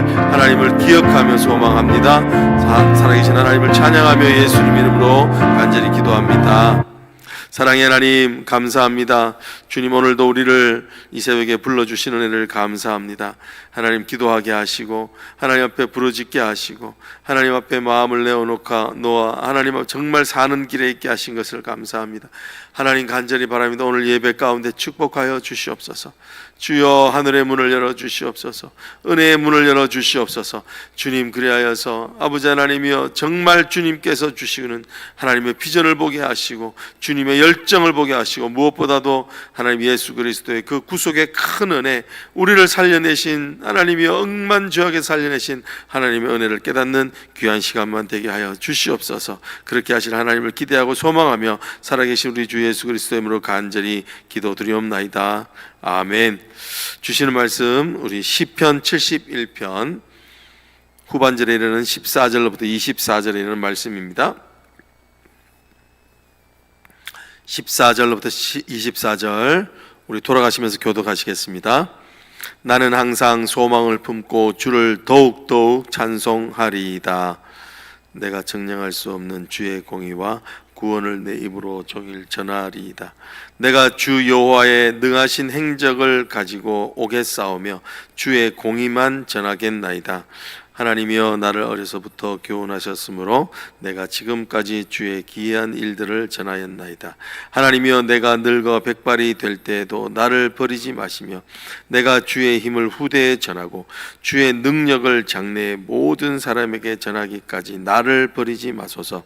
하나님을 기억하며 소망합니다. 살아계신 하나님을 찬양하며 예수님 이름으로 간절히 기도합니다. 사랑의 하나님 감사합니다. 주님, 오늘도 우리를 이 새벽에 불러주시는 은혜를 감사합니다. 하나님 기도하게 하시고 하나님 앞에 부르짖게 하시고 하나님 앞에 마음을 놓아 하나님 앞에 정말 사는 길에 있게 하신 것을 감사합니다. 하나님 간절히 바랍니다. 오늘 예배 가운데 축복하여 주시옵소서. 주여 하늘의 문을 열어주시옵소서. 은혜의 문을 열어주시옵소서. 주님, 그리하여서 아버지 하나님이여 정말 주님께서 주시는 하나님의 비전을 보게 하시고 주님의 열정을 보게 하시고 무엇보다도 하나님 예수 그리스도의 그 구속의 큰 은혜, 우리를 살려내신 하나님이여 억만주하게 살려내신 하나님의 은혜를 깨닫는 귀한 시간만 되게 하여 주시옵소서. 그렇게 하실 하나님을 기대하고 소망하며 살아계신 우리 주 예수 그리스도의 이름으로 간절히 기도드리옵나이다. 아멘. 주시는 말씀 우리 시편 71편 후반절에 이르는 14절로부터 24절에 이르는 말씀입니다. 14절로부터 24절 우리 돌아가시면서 교독하시겠습니다. 나는 항상 소망을 품고 주를 더욱더욱 찬송하리이다. 내가 정령할 수 없는 주의 공의와 구원을 내 입으로 종일 전하리이다. 내가 주 여호와의 능하신 행적을 가지고 오겠사오며 주의 공의만 전하겠나이다. 하나님이여 나를 어려서부터 교훈하셨으므로 내가 지금까지 주의 기이한 일들을 전하였나이다. 하나님이여 내가 늙어 백발이 될 때에도 나를 버리지 마시며 내가 주의 힘을 후대에 전하고 주의 능력을 장래의 모든 사람에게 전하기까지 나를 버리지 마소서.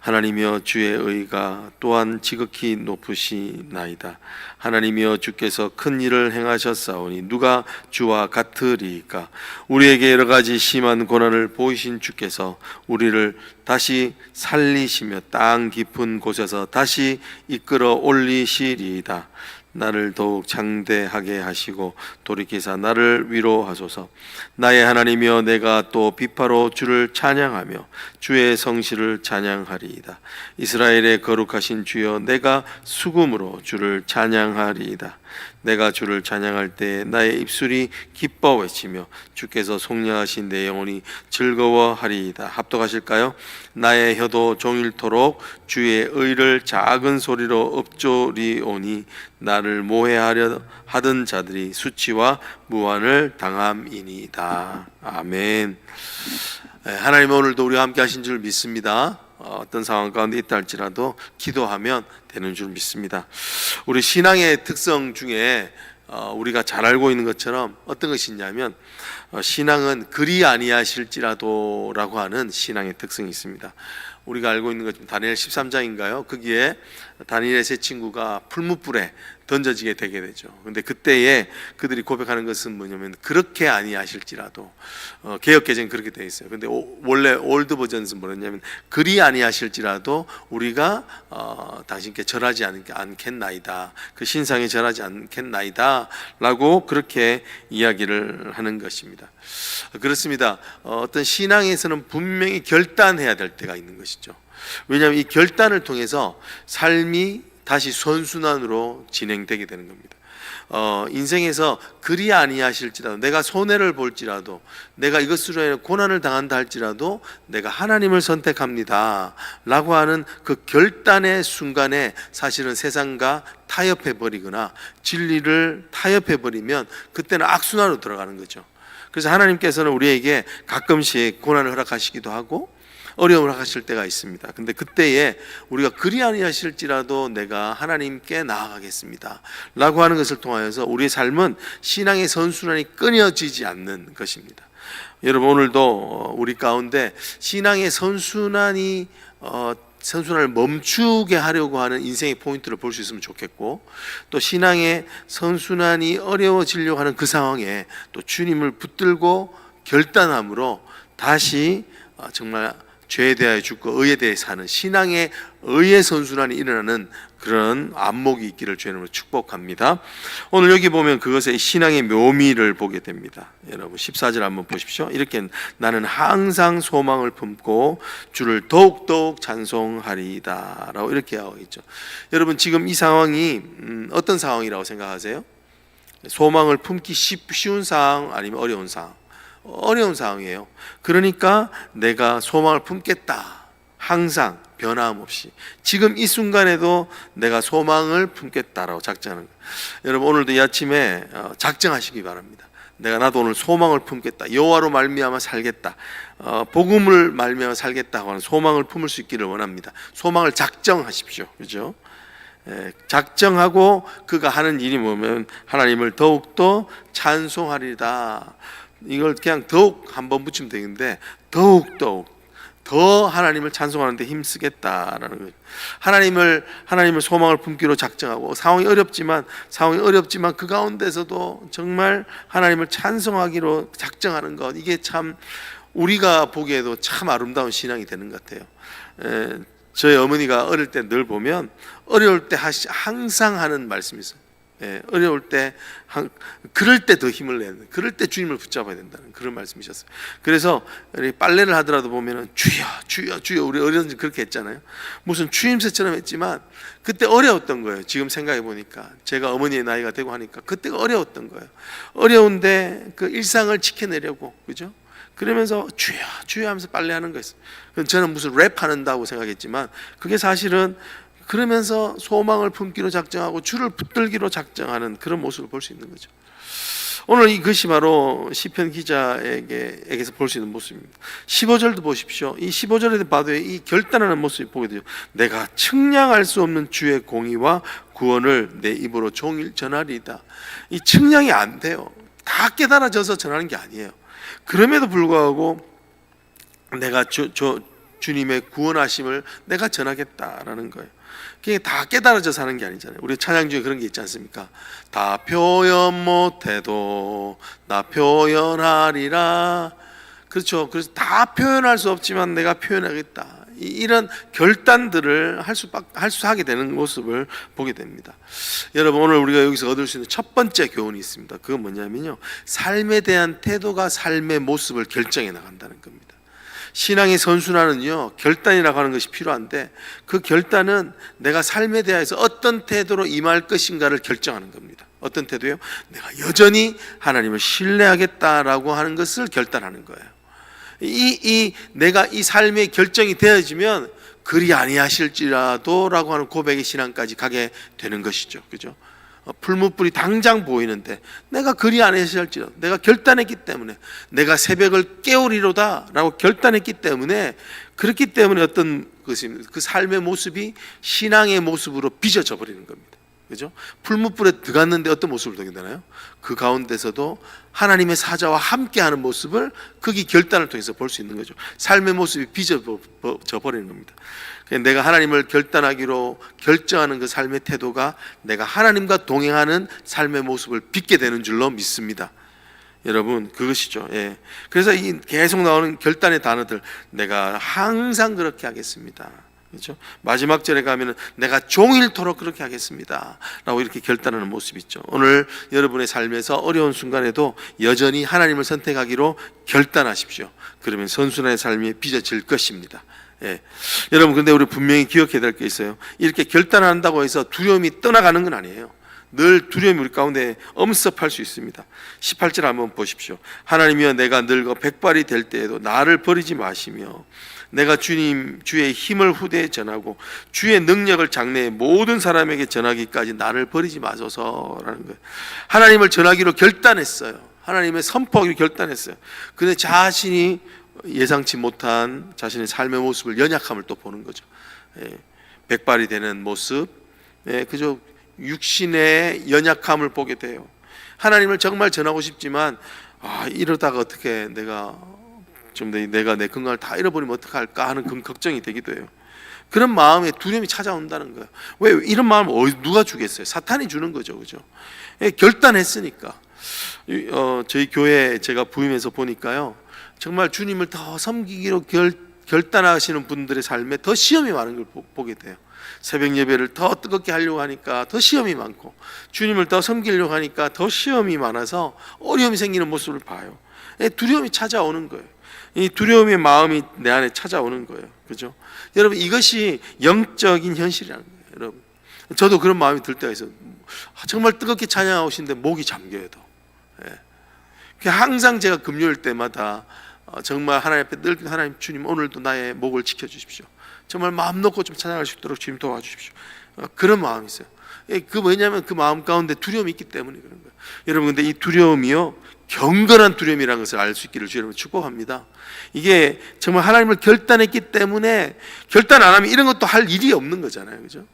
하나님이여 주의 의가 또한 지극히 높으시나이다. 하나님이여 주께서 큰 일을 행하셨사오니 누가 주와 같으리이까. 우리에게 여러 가지 심한 고난을 보이신 주께서 우리를 다시 살리시며 땅 깊은 곳에서 다시 이끌어 올리시리이다. 나를 더욱 장대하게 하시고 돌이키사 나를 위로하소서. 나의 하나님이여 내가 또 비파로 주를 찬양하며 주의 성실을 찬양하리이다. 이스라엘의 거룩하신 주여 내가 수금으로 주를 찬양하리이다. 내가 주를 찬양할 때 나의 입술이 기뻐 외치며 주께서 속량하신 내 영혼이 즐거워하리이다. 합독하실까요? 나의 혀도 종일토록 주의 의를 작은 소리로 읊조리오니 나를 모해하려 하던 자들이 수치와 무한을 당함이니이다. 아멘. 하나님 오늘도 우리와 함께 하신 줄 믿습니다. 어떤 상황 가운데 있다 할지라도 기도하면 되는 줄 믿습니다. 우리 신앙의 특성 중에 우리가 잘 알고 있는 것처럼 어떤 것이 있냐면 신앙은 그리 아니하실지라도 라고 하는 신앙의 특성이 있습니다. 우리가 알고 있는 것 중 다니엘 13장인가요? 거기에 다니엘의 세 친구가 풀무불에 던져지게 되게 되죠. 근데 그때에 그들이 고백하는 것은 뭐냐면 그렇게 아니하실지라도, 개역 개정은 그렇게 되어 있어요. 근데 원래 올드 버전은 뭐였냐면 그리 아니하실지라도 우리가 당신께 절하지 않겠나이다. 그 신상에 절하지 않겠나이다 라고 그렇게 이야기를 하는 것입니다. 그렇습니다. 어떤 신앙에서는 분명히 결단해야 될 때가 있는 것이죠. 왜냐하면 이 결단을 통해서 삶이 다시 선순환으로 진행되게 되는 겁니다. 인생에서 그리 아니하실지라도, 내가 손해를 볼지라도, 내가 이것으로 인해 고난을 당한다 할지라도 내가 하나님을 선택합니다 라고 하는 그 결단의 순간에 사실은 세상과 타협해버리거나 진리를 타협해버리면 그때는 악순환으로 들어가는 거죠. 그래서 하나님께서는 우리에게 가끔씩 고난을 허락하시기도 하고 어려움을 허락하실 때가 있습니다. 근데 그때에 우리가 그리 아니하실지라도 내가 하나님께 나아가겠습니다 라고 하는 것을 통하여서 우리의 삶은 신앙의 선순환이 끊어지지 않는 것입니다. 여러분, 오늘도 우리 가운데 신앙의 선순환을 멈추게 하려고 하는 인생의 포인트를 볼 수 있으면 좋겠고, 또 신앙의 선순환이 어려워지려고 하는 그 상황에 또 주님을 붙들고 결단함으로 다시 정말 죄에 대하여 죽고 의에 대해 사는 신앙의 의의 선순환이 일어나는 그런 안목이 있기를 주님으로 축복합니다. 오늘 여기 보면 그것의 신앙의 묘미를 보게 됩니다. 여러분 14절 한번 보십시오. 이렇게 나는 항상 소망을 품고 주를 더욱더욱 찬송하리이다 라고 이렇게 하고 있죠. 여러분 지금 이 상황이 어떤 상황이라고 생각하세요? 소망을 품기 쉬운 상황 아니면 어려운 상황? 어려운 상황이에요. 그러니까 내가 소망을 품겠다. 항상 변함없이 지금 이 순간에도 내가 소망을 품겠다라고 작정하는 거예요. 여러분 오늘도 이 아침에 작정하시기 바랍니다. 나도 오늘 소망을 품겠다. 여호와로 말미암아 살겠다. 복음을 말미암아 살겠다 하는 소망을 품을 수 있기를 원합니다. 소망을 작정하십시오. 그죠? 작정하고 그가 하는 일이 뭐냐면 하나님을 더욱더 찬송하리다. 이걸 그냥 더욱 한번 붙이면 되는데 더욱 더 하나님을 찬송하는데 힘쓰겠다라는 거예요. 하나님을 소망을 품기로 작정하고 상황이 어렵지만 그 가운데서도 정말 하나님을 찬송하기로 작정하는 것, 이게 참 우리가 보기에도 참 아름다운 신앙이 되는 것 같아요. 저희 어머니가 어릴 때 늘 보면 어려울 때 항상 하는 말씀이 있어요. 어려울 때 그럴 때 더 힘을 내는, 그럴 때 주님을 붙잡아야 된다는 그런 말씀이셨어요. 그래서 빨래를 하더라도 보면은 주여 우리 어렸을 때 그렇게 했잖아요. 무슨 추임새처럼 했지만 그때 어려웠던 거예요. 지금 생각해 보니까 제가 어머니의 나이가 되고 하니까 그때가 어려웠던 거예요. 어려운데 그 일상을 지켜내려고, 그죠? 그러면서 주여 하면서 빨래하는 거였어요. 저는 무슨 랩한다고 생각했지만 그게 사실은 그러면서 소망을 품기로 작정하고 주를 붙들기로 작정하는 그런 모습을 볼 수 있는 거죠. 오늘 이것이 바로 시편 기자에게서 볼 수 있는 모습입니다. 15절도 보십시오. 이 15절에 봐도 이 결단하는 모습이 보게 되죠. 내가 측량할 수 없는 주의 공의와 구원을 내 입으로 종일 전하리이다. 이 측량이 안 돼요. 다 깨달아져서 전하는 게 아니에요. 그럼에도 불구하고 내가 주님의 구원하심을 내가 전하겠다라는 거예요. 그게 다 깨달아져서 하는 게 아니잖아요. 우리 찬양 중에 그런 게 있지 않습니까? 다 표현 못해도 나 표현하리라. 그렇죠. 그래서 다 표현할 수 없지만 내가 표현하겠다. 이런 결단들을 하게 되는 모습을 보게 됩니다. 여러분 오늘 우리가 여기서 얻을 수 있는 첫 번째 교훈이 있습니다. 그건 뭐냐면요, 삶에 대한 태도가 삶의 모습을 결정해 나간다는 겁니다. 신앙의 선순환은요, 결단이라고 하는 것이 필요한데 그 결단은 내가 삶에 대해서 어떤 태도로 임할 것인가를 결정하는 겁니다. 어떤 태도요? 내가 여전히 하나님을 신뢰하겠다라고 하는 것을 결단하는 거예요. 내가 이 삶의 결정이 되어지면 그리 아니하실지라도라고 하는 고백의 신앙까지 가게 되는 것이죠. 그죠? 풀무불이 당장 보이는데 내가 그리 아니하실지라도 내가 결단했기 때문에, 내가 새벽을 깨우리로다 라고 결단했기 때문에, 그렇기 때문에 어떤 것이 그 삶의 모습이 신앙의 모습으로 빚어져 버리는 겁니다. 그죠? 풀무불에 들어갔는데 어떤 모습을 보게 되나요? 그 가운데서도 하나님의 사자와 함께하는 모습을 거기 결단을 통해서 볼 수 있는 거죠. 삶의 모습이 빚어져 버리는 겁니다. 내가 하나님을 결단하기로 결정하는 그 삶의 태도가 내가 하나님과 동행하는 삶의 모습을 빚게 되는 줄로 믿습니다. 여러분 그것이죠. 그래서 이 계속 나오는 결단의 단어들, 내가 항상 그렇게 하겠습니다. 그렇죠? 마지막 절에 가면은 내가 종일토록 그렇게 하겠습니다 라고 이렇게 결단하는 모습이 있죠. 오늘 여러분의 삶에서 어려운 순간에도 여전히 하나님을 선택하기로 결단하십시오. 그러면 선순환의 삶이 빚어질 것입니다. 여러분 근데 우리 분명히 기억해야 될 게 있어요. 이렇게 결단한다고 해서 두려움이 떠나가는 건 아니에요. 늘 두려움이 우리 가운데 엄습할 수 있습니다. 18절 한번 보십시오. 하나님이여 내가 늙어 백발이 될 때에도 나를 버리지 마시며 내가 주의 힘을 후대에 전하고 주의 능력을 장래의 모든 사람에게 전하기까지 나를 버리지 마소서라는 거예요. 하나님을 전하기로 결단했어요. 하나님의 선포하기로 결단했어요. 근데 자신이 예상치 못한 자신의 삶의 모습을, 연약함을 또 보는 거죠. 백발이 되는 모습, 그저 육신의 연약함을 보게 돼요. 하나님을 정말 전하고 싶지만 이러다가 어떻게 내가 내 건강을 다 잃어버리면 어떡할까 하는 그런 걱정이 되기도 해요. 그런 마음에 두려움이 찾아온다는 거예요. 왜? 이런 마음을 누가 주겠어요? 사탄이 주는 거죠. 그죠? 결단했으니까. 저희 교회 제가 부임해서 보니까요, 정말 주님을 더 섬기기로 결단하시는 분들의 삶에 더 시험이 많은 걸 보게 돼요. 새벽 예배를 더 뜨겁게 하려고 하니까 더 시험이 많고, 주님을 더 섬기려고 하니까 더 시험이 많아서 어려움이 생기는 모습을 봐요. 두려움이 찾아오는 거예요. 이 두려움의 마음이 내 안에 찾아오는 거예요. 그죠? 여러분 이것이 영적인 현실이라는 거예요. 여러분 저도 그런 마음이 들 때가 있어요. 정말 뜨겁게 찬양하고 싶은데 목이 잠겨요. 항상 제가 금요일 때마다 정말 하나님 앞에 늘 하나님 주님 오늘도 나의 목을 지켜주십시오. 정말 마음 놓고 좀 찬양할 수 있도록 주님 도와주십시오. 그런 마음이 있어요. 왜냐하면 그 마음 가운데 두려움이 있기 때문에 그런 거예요. 여러분 근데 이 두려움이요 경건한 두려움이라는 것을 알 수 있기를 주 여러분 축복합니다. 이게 정말 하나님을 결단했기 때문에 결단 안 하면 이런 것도 할 일이 없는 거잖아요, 그죠?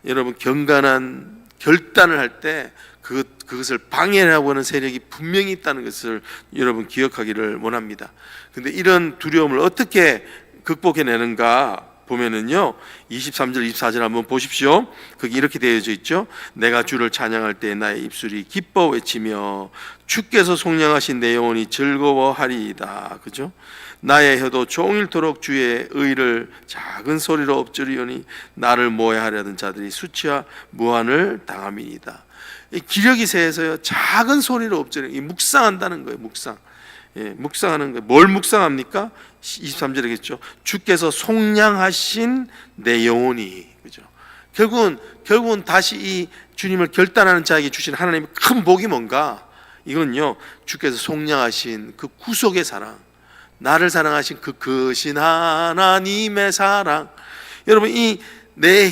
여러분 경건한 결단을 할 때 그것을 방해하고 하는 세력이 분명히 있다는 것을 여러분 기억하기를 원합니다. 근데 이런 두려움을 어떻게 극복해내는가 보면은요 23절 24절 한번 보십시오. 거기 이렇게 되어져 있죠. 내가 주를 찬양할 때 나의 입술이 기뻐 외치며 주께서 속량하신 내 영혼이 즐거워하리이다. 그죠? 나의 혀도 종일토록 주의 의를 작은 소리로 엎주리오니 나를 모해하려던 자들이 수치와 무한을 당함이니이다. 이 기력이 세에서요 작은 소리로 엎주리는 이 묵상한다는 거예요. 묵상하는 거예요. 뭘 묵상합니까? 23절이겠죠. 주께서 속량하신 내 영혼이, 그죠? 결국은 다시 이 주님을 결단하는 자에게 주신 하나님의 큰 복이 뭔가? 이건요 주께서 속량하신 그 구속의 사랑, 나를 사랑하신 그 크신 하나님의 사랑. 여러분 이 내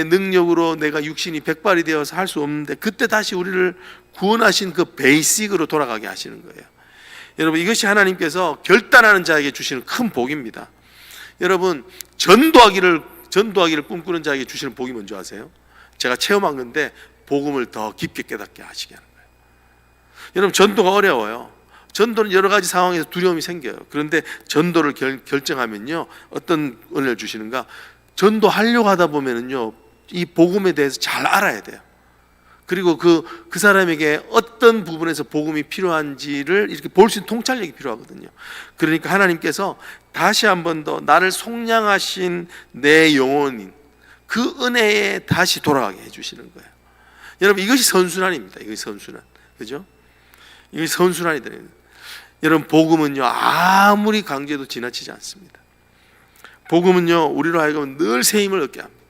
능력으로 내가 육신이 백발이 되어서 할 수 없는데 그때 다시 우리를 구원하신 그 베이직으로 돌아가게 하시는 거예요. 여러분 이것이 하나님께서 결단하는 자에게 주시는 큰 복입니다. 여러분 전도하기를 꿈꾸는 자에게 주시는 복이 뭔지 아세요? 제가 체험한 건데 복음을 더 깊게 깨닫게 하시게 하는 거예요. 여러분 전도가 어려워요. 전도는 여러 가지 상황에서 두려움이 생겨요. 그런데 전도를 결정하면요 어떤 은혜를 주시는가? 전도하려고 하다 보면은요 이 복음에 대해서 잘 알아야 돼요. 그리고 그 사람에게 어떤 부분에서 복음이 필요한지를 이렇게 볼 수 있는 통찰력이 필요하거든요. 그러니까 하나님께서 다시 한 번 더 나를 속량하신 내 영혼인 그 은혜에 다시 돌아가게 해주시는 거예요. 여러분 이것이 선순환입니다. 이것이 선순환, 그죠? 이것이 선순환이 되는 거예요. 여러분 복음은요 아무리 강조해도 지나치지 않습니다. 복음은요 우리로 하여금 늘 새 힘을 얻게 합니다.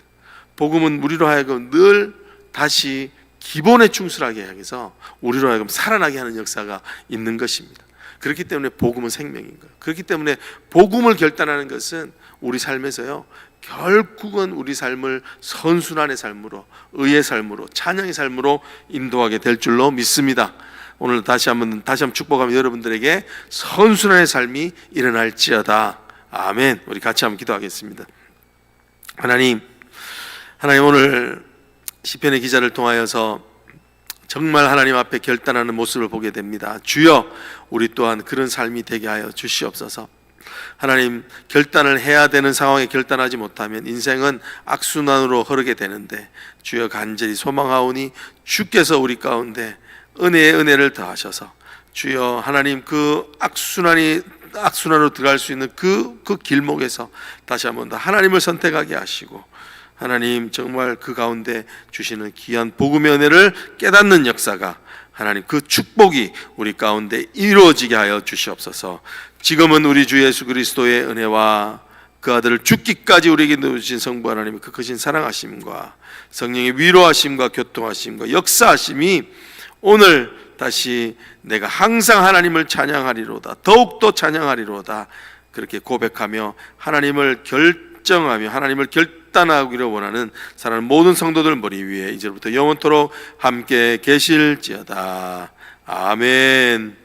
복음은 우리로 하여금 늘 다시 기본에 충실하게 해서 우리로 하여금 살아나게 하는 역사가 있는 것입니다. 그렇기 때문에 복음은 생명인 거예요. 그렇기 때문에 복음을 결단하는 것은 우리 삶에서요 결국은 우리 삶을 선순환의 삶으로, 의의 삶으로, 찬양의 삶으로 인도하게 될 줄로 믿습니다. 오늘 다시 한번 축복하며 여러분들에게 선순환의 삶이 일어날지어다. 아멘. 우리 같이 한번 기도하겠습니다. 하나님 오늘 시편의 기자를 통하여서 정말 하나님 앞에 결단하는 모습을 보게 됩니다. 주여 우리 또한 그런 삶이 되게 하여 주시옵소서. 하나님 결단을 해야 되는 상황에 결단하지 못하면 인생은 악순환으로 흐르게 되는데 주여 간절히 소망하오니 주께서 우리 가운데 은혜의 은혜를 더하셔서 주여 하나님 그 악순환으로 들어갈 수 있는 그 길목에서 다시 한번 더 하나님을 선택하게 하시고 하나님 정말 그 가운데 주시는 귀한 복음의 은혜를 깨닫는 역사가 하나님 그 축복이 우리 가운데 이루어지게 하여 주시옵소서. 지금은 우리 주 예수 그리스도의 은혜와 그 아들을 죽기까지 우리에게 주신 성부 하나님의 그 크신 사랑하심과 성령의 위로하심과 교통하심과 역사하심이 오늘 다시 내가 항상 하나님을 찬양하리로다, 더욱더 찬양하리로다 그렇게 고백하며 하나님을 결정하며 하나님을 결단하기를 원하는 사랑하는 모든 성도들 머리 위에 이제부터 영원토록 함께 계실지어다. 아멘.